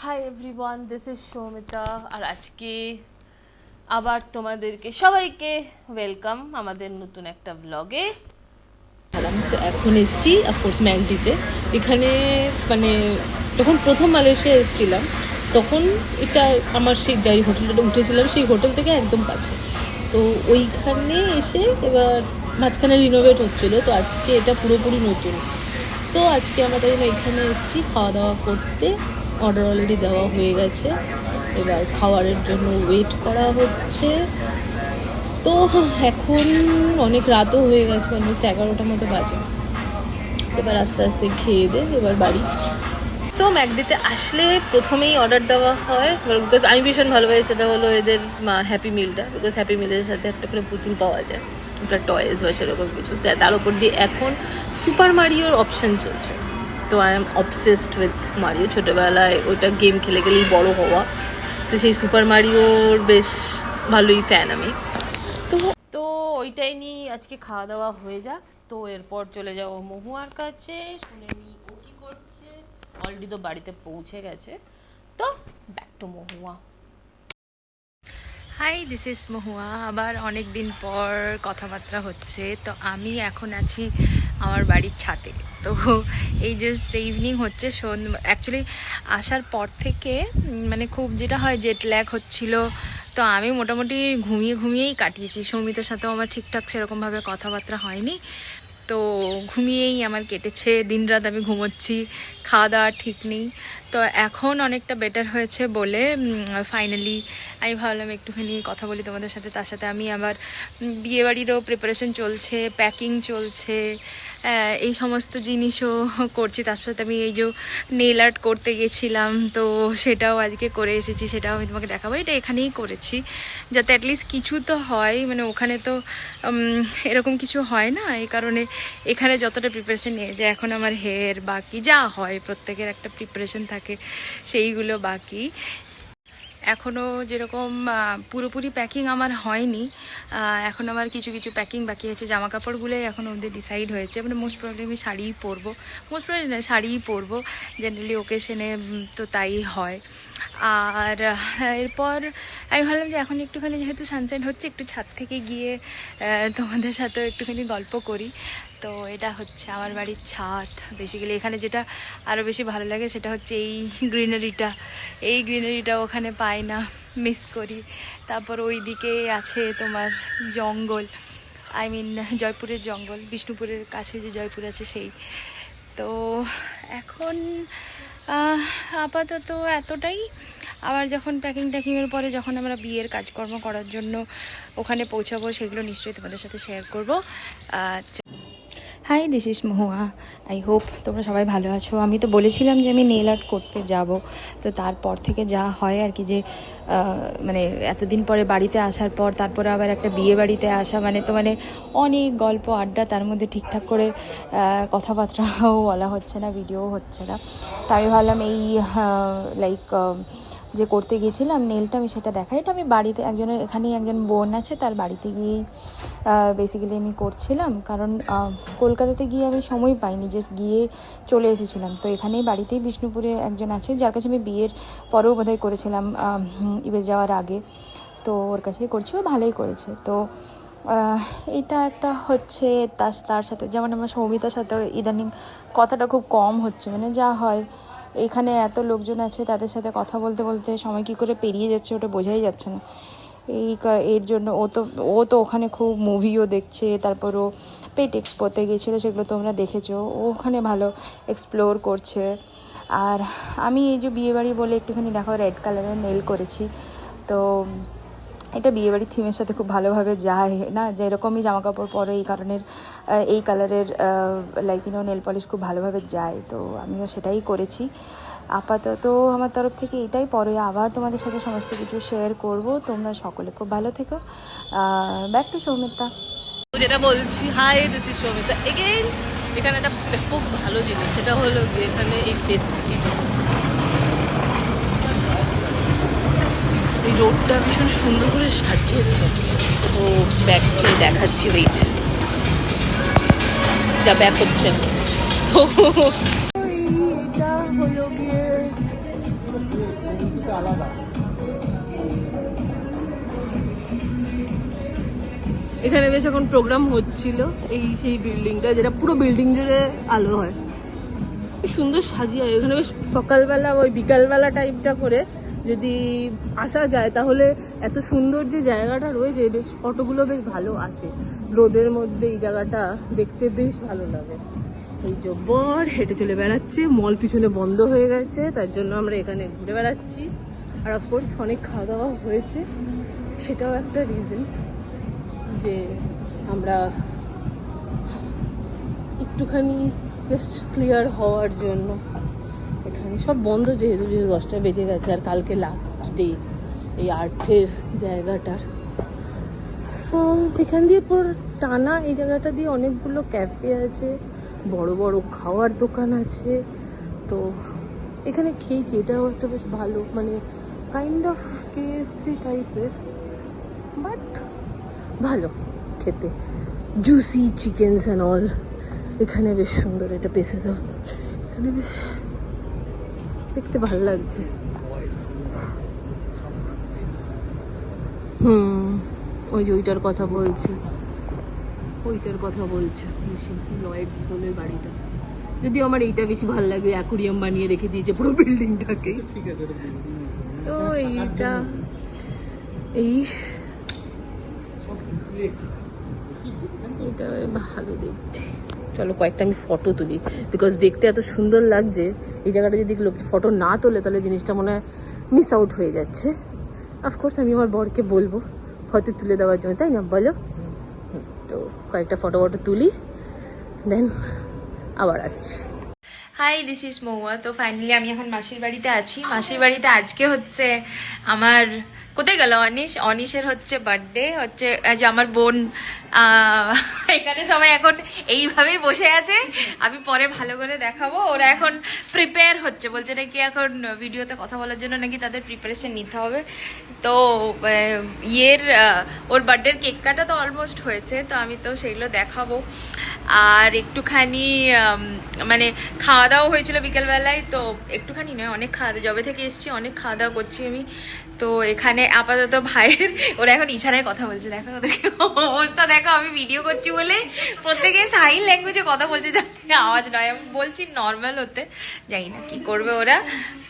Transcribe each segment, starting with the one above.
High everyone, this is Soumita. আর আজকে আবার তোমাদেরকে সবাইকে ওয়েলকাম আমাদের নতুন একটা ব্লগে। তো এখন এসেছি অফকোর্স ম্যাকডিতে। এখানে মানে যখন প্রথম মালয়েশিয়া এসেছিলাম তখন এটা আমার সেই যাই হোটেলটা উঠেছিলাম সেই হোটেল থেকে একদম কাছে। তো ওইখানে এসে এবার মাঝখানে রিনোভেট হচ্ছিলো, তো আজকে এটা পুরোপুরি নতুন। সো আজকে আমরা তাই জন্য এখানে এসেছি খাওয়া দাওয়া করতে। অর্ডার অলরেডি দেওয়া হয়ে গেছে, এবার খাবারের জন্য ওয়েট করা হচ্ছে। তো এখন অনেক রাতও হয়ে গেছে, অলমোস্ট 11টার মতো বাজে। এবার আস্তে আস্তে খেয়ে দে এবার বাড়ি। সো ম্যাকডিতে আসলে প্রথমেই অর্ডার দেওয়া হয়, বিকজ আমি ভীষণ ভালোবাসি, সেটা হলো এদের হ্যাপি মিলটা। বিকজ হ্যাপি মিলের সাথে একটা করে পুতুল পাওয়া যায়, একটা টয়েস বা সেরকম কিছু। তার উপর দিয়ে এখন সুপার মারিওর অপশান চলছে। তো I am obsessed with Mario. ছোটোবেলায় ওইটা গেম খেলে গেলেই বড় হওয়া, তো সেই সুপার মারিওর বেশ ভালোই ফ্যান আমি। তো তো ওইটাই নিয়ে আজকে খাওয়া দাওয়া হয়ে যাক। তো এরপর চলে যাবো মহুয়ার কাছে, শুনে নিই ও কী করছে। অলরেডি তো বাড়িতে পৌঁছে গেছে। তো back to Mahua. Hi, this is Mahua. আবার অনেক দিন পর কথাবার্তা হচ্ছে। তো আমি এখন আছি আমার বাড়ির ছাদে। তো এই জাস্ট ইভিনিং হচ্ছে। অ্যাকচুয়ালি আসার পর থেকে মানে খুব যেটা হয় জেট ল্যাগ হচ্ছিল। তো আমি মোটামুটি ঘুমিয়েই কাটিয়েছি। সৌমিতার সাথেও আমার ঠিকঠাক সেরকমভাবে কথাবার্তা হয়নি। তো ঘুমিয়েই আমার কেটেছে দিনরাত। আমি ঘুমোচ্ছি, খাওয়া দাওয়া ঠিক নেই। তো এখন অনেকটা বেটার হয়েছে বলে ফাইনালি আমি ভাবলাম একটুখানি কথা বলি তোমাদের সাথে। তার সাথে আমি আবার বিয়েবাড়িরও প্রিপারেশন চলছে, প্যাকিং চলছে, এই সমস্ত জিনিসও করছি। তার সাথে আমি এই যে নেল আর্ট করতে গেছিলাম, তো সেটাও আজকে করে এসেছি। সেটাও আমি তোমাকে দেখাবো। এটা এখানেই করেছি যাতে অ্যাটলিস্ট কিছু তো হয়, মানে ওখানে তো এরকম কিছু হয় না। এই কারণে এখানে যতটা প্রিপারেশন নিয়ে যে এখন আমার হেয়ার বাকি যা হয়, প্রত্যেকের একটা প্রিপারেশন থাকে, সেইগুলো বাকি। এখনও যেরকম পুরোপুরি প্যাকিং আমার হয়নি। এখন আমার কিছু কিছু প্যাকিং বাকি আছে। জামা কাপড়গুলোই এখন ওদের ডিসাইড হয়েছে। মানে মোস্ট প্রবলি আমি শাড়িই পরবো, মোস্ট প্রবলি না শাড়িই পরবো, জেনারেলি ওকেশনে তো তাই হয়। আর এরপর আমি ভাবলাম যে এখন একটুখানি যেহেতু সানসেট হচ্ছে, একটু ছাদ থেকে গিয়ে তোমাদের সাথেও একটুখানি গল্প করি। তো এটা হচ্ছে আমার বাড়ির ছাদ। বেসিক্যালি এখানে যেটা আরও বেশি ভালো লাগে সেটা হচ্ছে এই গ্রিনারিটা ওখানে পাই না, মিস করি। তারপর ওই দিকে আছে তোমার জঙ্গল, আই মিন জয়পুরের জঙ্গল, বিষ্ণুপুরের কাছে যে জয়পুর আছে সেই। তো এখন আপাতত এতটাই। আবার যখন ট্যাকিংয়ের পরে যখন আমরা বিয়ের কাজকর্ম করার জন্য ওখানে পৌঁছাবো, সেগুলো নিশ্চয়ই তোমাদের সাথে শেয়ার করবো। Hi, this is Mahua. I hope তোমরা সবাই ভালো আছো। আমি তো বলেছিলাম যে আমি নেল আর্ট করতে যাব, তো তারপর থেকে যা হয় আর কি, যে মানে এতদিন পরে বাড়িতে আসার পর তারপরে আবার একটা বিয়ে বাড়িতে আসা, মানে তো মানে অনেক গল্প আড্ডা, তার মধ্যে ঠিকঠাক করে কথাবার্তাও বলা হচ্ছে না, ভিডিও হচ্ছে না। তাই আমি ভাবলাম এই লাইক যে করতে গিয়েছিলাম নেলটা, আমি সেটা দেখাই। এটা আমি বাড়িতে একজনের, এখানেই একজন বোন আছে, তার বাড়িতে গিয়েই বেসিক্যালি আমি করছিলাম। কারণ কলকাতাতে গিয়ে আমি সময় পাইনি, জাস্ট গিয়ে চলে এসেছিলাম। তো এখানেই বাড়িতেই বিষ্ণুপুরে একজন আছে, যার কাছে আমি বিয়ের পরেও বোধহয় করেছিলাম, ইউএস যাওয়ার আগে। তো ওর কাছেই করছি, ও ভালোই করেছে। তো এটা একটা হচ্ছে। তার সাথে যেমন আমার সৌমিতার সাথেও ইদানিং কথাটা খুব কম হচ্ছে, মানে যা হয় এখানে এত লোকজন আছে, তাদের সাথে কথা বলতে বলতে সময় কী করে পেরিয়ে যাচ্ছে ওটা বোঝাই যাচ্ছে না। এর জন্য ও তো ওখানে খুব মুভিও দেখছে। তারপর ও পেট এক্সপোতে গেছিলো, সেগুলো তোমরা দেখেছো। ও ওখানে ভালো এক্সপ্লোর করছে। আর আমি এই যে বিয়েবাড়ি বলে একটুখানি দেখো রেড কালারের নেল করেছি। তো এটা বিয়েবাড়ির থিমের সাথে খুব ভালোভাবে যায় না, যে এরকমই জামাকাপড় পরে এই কারণের এই কালারের লাইক নেল পলিশ খুব ভালোভাবে যায়। তো আমিও সেটাই করেছি। আপাতত আমার তরফ থেকে এটাই। পরে আবার তোমাদের সাথে সমস্ত কিছু শেয়ার করব। তোমরা সকলে খুব ভালো থেকো। Back to Soumita. যেটা বলছি, high this is Soumita again. এখানে একটা খুব ভালো জিনিস, সেটা হলো যে এখানে এই রোডটা ভীষণ সুন্দর করে সাজিয়েছে। তো ব্যাক করে দেখাচ্ছি, ওয়েট, যা ব্যাক হচ্ছে। তো এইটা হলো গিয়ে এখানে বেশ এখন প্রোগ্রাম হচ্ছিল, এই সেই বিল্ডিংটা যেটা পুরো বিল্ডিং জুড়ে আলো হয়, বেশ সুন্দর সাজিয়ে। এখানে বেশ সকালবেলা ওই বিকালবেলা টাইপটা করে যদি আসা যায় তাহলে এত সুন্দর যে জায়গাটা রয়েছে, বেশ ফটোগুলো বেশ ভালো আসে রোদের মধ্যে। এই জায়গাটা দেখতে বেশ ভালো লাগে। এই যে বর হেঁটে চলে বেড়াচ্ছে, মল পিছনে বন্ধ হয়ে গেছে, তার জন্য আমরা এখানে ঘুরে বেড়াচ্ছি। আর অফকোর্স অনেক খাওয়া দাওয়া হয়েছে, সেটাও একটা রিজন যে আমরা একটুখানি জাস্ট ক্লিয়ার হওয়ার জন্য। এখানে সব বন্ধ যেহেতু 10টা বেজে গেছে, আর কালকে লাস্ট ডে এই আর্টের জায়গাটার। সো এখান দিয়ে পুরো টানা এই জায়গাটা দিয়ে অনেকগুলো ক্যাফে আছে, বড় বড় খাওয়ার দোকান আছে। তো এখানে খেয়েছি, এটাও একটা বেশ ভালো, মানে কাইন্ড অফ কেএফসি টাইপের, বাট ভালো খেতে, জুসি চিকেনস অ্যান্ড অল। এখানে বেশ সুন্দর, এটা পেসেস এখানে বেশ দেখতে ভালো লাগছে। ওই যে ওইটার কথা বলছে, লয়েডস বলে বাড়িটা। যদিও আমার এইটা বেশি ভালো লাগে, অ্যাকুরিয়াম বানিয়ে রেখে দিয়েছে পুরো বিল্ডিংটাকে। তো এইটা এটা ভালো দেখতে। চলো কয়েকটা আমি ফটো তুলি, বিকজ দেখতে এত সুন্দর লাগছে। এই জায়গাটা যদি লোক ফটো না তোলে তাহলে জিনিসটা মনে হয় মিস আউট হয়ে যাচ্ছে। অফকোর্স আমি আমার বরকে বলবো ফটো তুলে দেওয়ার জন্য, তাই না বলো? তো কয়েকটা ফটো তুলি, দেন আবার আসছি। Hi, this is Mouya. তো ফাইনালি আমি এখন মাসির বাড়িতে আছি। মাসির বাড়িতে আজকে হচ্ছে আমার, কোথায় গেল অনিশের হচ্ছে বার্থডে, হচ্ছে আজ আমার বোন। এখানে সবাই এখন এইভাবেই বসে আছে, আমি পরে ভালো করে দেখাবো। ওরা এখন প্রিপেয়ার হচ্ছে, বলছে নাকি এখন ভিডিওতে কথা বলার জন্য নাকি তাদের প্রিপারেশন নিতে হবে। তো ওর বার্থডের কেক কাটা তো অলমোস্ট হয়েছে, তো আমি তো সেইগুলো দেখাবো। আর একটুখানি মানে খাওয়া দাওয়া হয়েছিল বিকেলবেলায়, তো একটুখানি নয়, অনেক খাওয়া দাওয়া, জবে থেকে এসেছি অনেক খাওয়া দাওয়া করছি আমি। তো এখানে আপাতত ভাইয়ের, ওরা এখন ইশারায় কথা বলছে, দেখো ওদেরকে অবস্থা দেখো, আমি ভিডিও করছি বলে প্রত্যেকে সাইন ল্যাঙ্গুয়েজে কথা বলছে, যাতে আওয়াজ নয়। আমি বলছি নর্মাল হতে, জানি না কি করবে ওরা।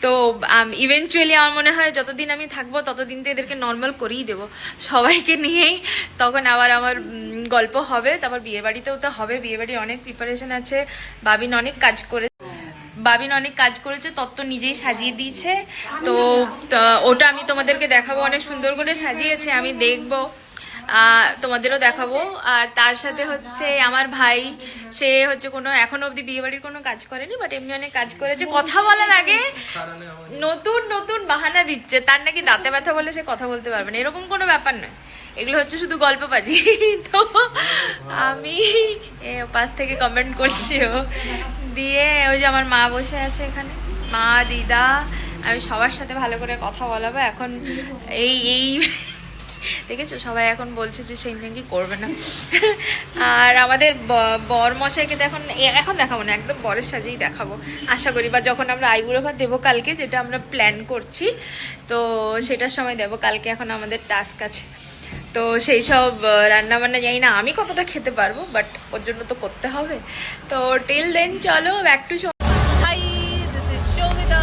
তো ইভেনচুয়ালি আমার মনে হয় যতদিন আমি থাকবো ততদিন তো এদেরকে নর্মাল করেই দেবো সবাইকে নিয়েই, তখন আবার আমার গল্প হবে। তারপর বিয়ে বাড়িতেও তো হবে, বিয়ে বাড়ির অনেক প্রিপারেশন আছে। বাবিন অনেক কাজ করেছে, তত্ত্ব নিজেই সাজিয়ে দিয়েছে। তো ওটা আমি তোমাদেরকে দেখাবো, অনেক সুন্দর করে সাজিয়েছে, আমি দেখবো, তোমাদেরও দেখাবো। আর তার সাথে হচ্ছে আমার ভাই, সে হচ্ছে কোনো এখনো অবধি বিয়ে বাড়ির কোনো কাজ করেনি, বাট এমনি অনেক কাজ করেছে। কথা বলার আগে নতুন নতুন বাহানা দিচ্ছে, তার নাকি দাঁতে ব্যথা বলে সে কথা বলতে পারবে না, এরকম কোনো ব্যাপার নয়, এগুলো হচ্ছে শুধু গল্পবাজি। তো আমি পাশ থেকে কমেন্ট করছি ও দিয়ে, ওই যে আমার মা বসে আছে এখানে, মা দিদা, আমি সবার সাথে ভালো করে কথা বলাবো এখন। এই দেখেছো সবাই এখন বলছে যে সেই নাকি করবে না। আর আমাদের বর মশাইকে তো এখন দেখাবো না, একদম বরের সাজেই দেখাবো আশা করি, বা যখন আমরা আইবুড়ো ভাত দেবো কালকে, যেটা আমরা প্ল্যান করছি, তো সেটার সময় দেবো। কালকে এখন আমাদের টাস্ক আছে, তো সেই সব রান্না বান্না জানি না আমি কতটা খেতে পারবো, বাট ওর জন্য তো করতে হবে। তো টিল দেন চলো back to show. Hi, this is Soumita.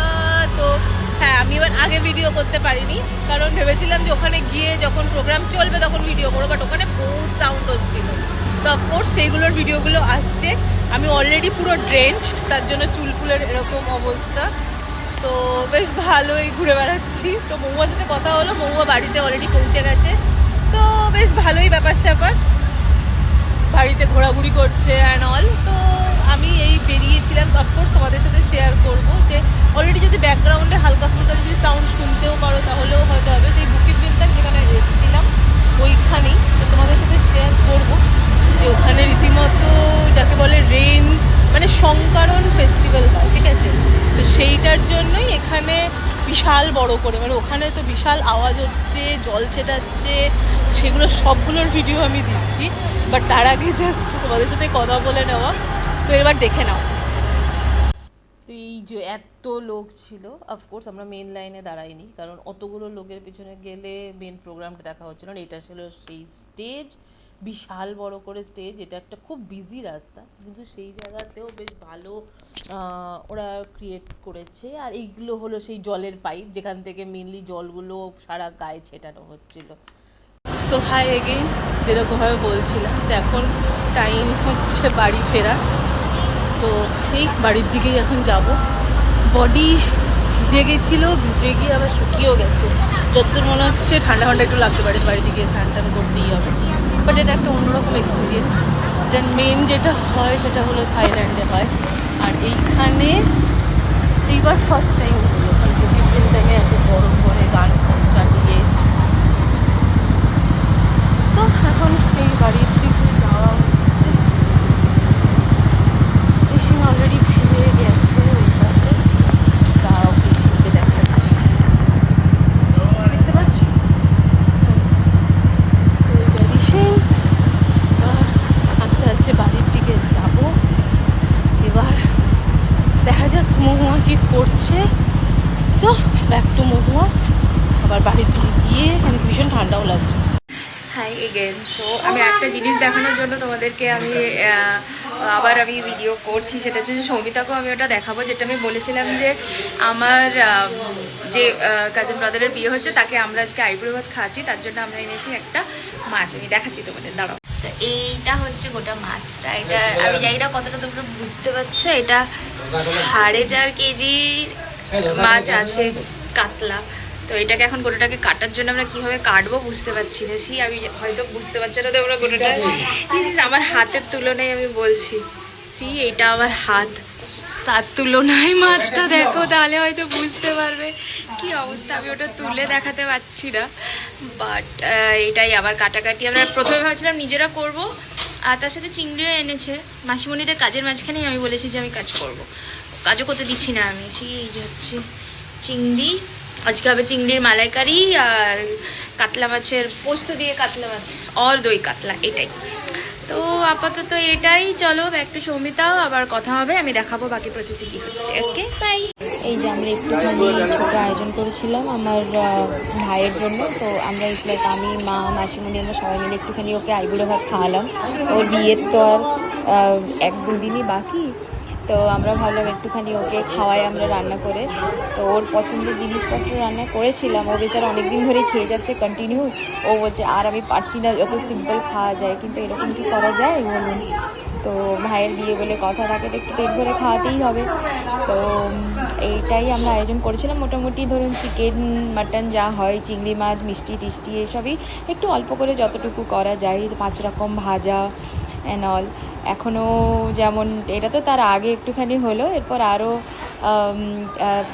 তো হ্যাঁ, আমি এবার আগে ভিডিও করতে পারিনি, কারণ ভেবেছিলাম যে ওখানে গিয়ে যখন প্রোগ্রাম চলবে তখন ভিডিও করবো, বাট ওখানে বহুত সাউন্ড হচ্ছিল। তো অফকোর্স সেইগুলোর ভিডিওগুলো আসছে। আমি অলরেডি পুরো ড্রেঞ্চড, তার জন্য চুল ফুলের এরকম অবস্থা। তো বেশ ভালোই ঘুরে বেড়াচ্ছি। তো মৌয়ার সাথে কথা হলো, মৌয়া বাড়িতে অলরেডি পৌঁছে গেছে, তো বেশ ভালোই ব্যাপার স্যাপার, বাড়িতে ঘোরাঘুরি করছে অ্যান্ড অল। তো আমি এই বেরিয়েছিলাম, অফকোর্স তোমাদের সাথে শেয়ার করবো যে অলরেডি যদি ব্যাকগ্রাউন্ডে হালকা ফুলকা যদি সাউন্ড শুনতেও পারো তাহলেও হয়তো হবে, সেই বুকিং দিনটা যেখানে এসেছিলাম ওইখানেই। তো তোমাদের সাথে শেয়ার করবো যে ওখানে রীতিমতো যাকে বলে রেন, মানে সংকরণ ফেস্টিভ্যাল হয়, ঠিক আছে? তো সেইটার জন্যই এখানে বিশাল বড় করে, মানে ওখানে তো বিশাল আওয়াজ হচ্ছে, জল ছেটাচ্ছে, সেগুলো সবগুলোর ভিডিও আমি দিচ্ছি। বাট তার আগে জাস্ট তোমাদের সাথে কথা বলে নেওয়া, তো এবার দেখে নাও। তো এই যে এত লোক ছিল, অফকোর্স আমরা মেন লাইনে দাঁড়াইনি, কারণ অতগুলো লোকের পিছনে গেলে মেন প্রোগ্রামটা দেখা হচ্ছিল না। এটা ছিল সেই স্টেজ বিশাল বড় করে স্টেজ, এটা একটা খুব বিজি রাস্তা, কিন্তু সেই জায়গাতেও বেশ ভালো ওরা ক্রিয়েট করেছে। আর এইগুলো হলো সেই জলের পাইপ যেখান থেকে মেনলি জলগুলো সারা গায়ে ছেটানো হচ্ছিল। সো হাই এগেইন, যেরকমভাবে বলছিলাম, তো এখন টাইম হচ্ছে বাড়ি ফেরার। তো এই বাড়ির দিকেই এখন যাব। বডি জেগেছিল, ভিজে গিয়ে আবার শুকিয়েও গেছে, যতদূর মনে হচ্ছে ঠান্ডা ঠান্ডা একটু লাগতে পারে, বাড়িতে গিয়ে স্নান টান করতেই হবে। বাট এটা একটা অন্যরকম এক্সপিরিয়েন্স। দেন মেন যেটা হয় সেটা হলো থাইল্যান্ডে হয়, আর এইখানে এইবার ফার্স্ট টাইম হলো ডিফারেন্ট টাইমে এত গরম করে গান চালিয়ে। তো এখন এই বাড়ির দিকে যাওয়া হচ্ছে। মেশিন অলরেডি ফিরে গেছে ওই পাশে, তাও মেশিনকে দেখাচ্ছি, দেখতে পাচ্ছ ওইটা মেশিন। আস্তে আস্তে বাড়ির দিকে যাব। এবার দেখা যাক মহুয়া কি করছে। সো ব্যাক টু মহুয়া। আবার বাড়ির দিকে গিয়ে আমি ভীষণ ঠান্ডাও লাগছে। High again. সো আমি একটা জিনিস দেখানোর জন্য তোমাদেরকে আবার ভিডিও করছি, সেটা হচ্ছে সৌমিতাকেও আমি ওটা দেখাবো, যেটা আমি বলেছিলাম যে আমার যে কাজিন ব্রাদারের বিয়ে হচ্ছে তাকে আমরা আজকে আইবুড়ো ভাত খাচ্ছি, তার জন্য আমরা এনেছি একটা মাছ। আমি দেখাচ্ছি তোমাদের, দাঁড়াও। তো এইটা হচ্ছে গোটা মাছটা। এটা আমি জানি না কতটা তোমরা বুঝতে পারছো, এটা 4.5 কেজি মাছ আছে, কাতলা। তো এটাকে এখন গোটাটাকে কাটার জন্য আমরা কিভাবে কাটবো বুঝতে পারছি না। আমি হয়তো বুঝতে পারছি না, তো আমরা গোটাটা আমার হাতের তুলনায় আমি বলছি, এইটা আমার হাত, তার তুলনায় মাছটা দেখো, তাহলে হয়তো বুঝতে পারবে কি অবস্থা। আমি ওটা তুলে দেখাতে পারছি না, বাট এটাই আবার কাটাকাটি। আমরা প্রথমে ভাবছিলাম নিজেরা করব, আর তার সাথে চিংড়িও এনেছে মাসিমণিদের কাজের মাঝখানেই। আমি বলেছি যে আমি কাজ করব, কাজও করতে দিচ্ছি না আমি। এই যে হচ্ছে চিংড়ি, আজকে হবে চিংড়ির মালাইকারি আর কাতলা মাছের পোস্ত দিয়ে কাতলা মাছ আর দই কাতলা, এটাই। তো আপাতত এটাই। চলো ব্যাক টু সৌমিতা, আবার কথা হবে, আমি দেখাবো বাকি প্রসেসে কি হচ্ছে। Okay bye. এই যে আমরা একটুখানি ছোট আয়োজন করেছিলাম আমার ভাইয়ের জন্য। তো আমরা আমি, মা, মাসিমণি, আমরা সবাই মিলে একটুখানি ওকে আইবুড়ো ভাত খাওয়ালাম। ওর বিয়ের তো আর 1-2 দিনই বাকি, তো আমরা ভাবলাম একটুখানি ওকে খাওয়াই আমরা রান্না করে। তো ওর পছন্দের জিনিসপত্র রান্না করেছিলাম। ও বেচারা অনেকদিন ধরে খেয়ে যাচ্ছে কন্টিনিউ। ও বলছে আর আমি পারছি না, যত সিম্পল খাওয়া যায়, কিন্তু এরকম কি করা যায় বলুন। তো ভাইয়ের বিয়ে বলে কথা, তাকে তো একটু পেট ভরে খাওয়াতেই হবে। তো এইটাই আমরা আয়োজন করেছিলাম। মোটামুটি ধরুন চিকেন, মাটন যা হয়, চিংড়ি মাছ, মিষ্টি টিষ্টি এসবই একটু অল্প করে যতটুকু করা যায়, 5 রকম ভাজা অ্যান্ড অল। এখনও যেমন, এটা তো তার আগে একটুখানি হলো, এরপর আরও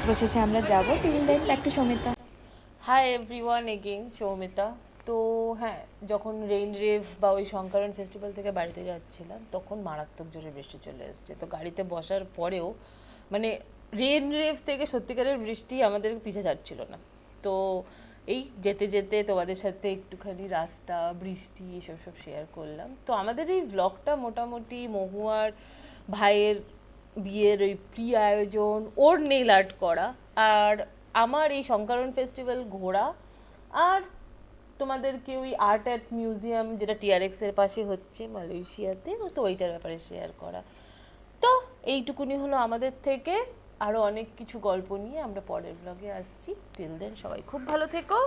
প্রসেসে আমরা যাব। Till then back to Soumita. Hi everyone, again Soumita. তো হ্যাঁ, যখন রেইন রেভ বা ওই শঙ্করণ ফেস্টিভ্যাল থেকে বাড়িতে যাচ্ছিলাম, তখন মারাত্মক জোরে বৃষ্টি চলে এসছে। তো গাড়িতে বসার পরেও মানে রেইন রেভ থেকে সত্যিকারের বৃষ্টি আমাদের পিছে ছাড়ছিল না। তো এই যেতে যেতে তোমাদের সাথে একটুখানি রাস্তা, বৃষ্টি, এসব সব শেয়ার করলাম। তো আমাদের এই ব্লগটা মোটামুটি মহুয়ার ভাইয়ের বিয়ের ওই প্রি আয়োজন, ওর নেইল আর্ট করা, আর আমার এই শঙ্করণ ফেস্টিভ্যাল ঘোরা, আর তোমাদেরকে ওই আর্ট অ্যাট মিউজিয়াম যেটা টিআরএক্স এর পাশে হচ্ছে মালয়েশিয়াতে, তো ওইটার ব্যাপারে শেয়ার করা। তো এইটুকুনি হলো আমাদের থেকে। আরও অনেক কিছু গল্প নিয়ে আমরা পরের ব্লগে আসছি। টিল দেন সবাই খুব ভালো থেকো।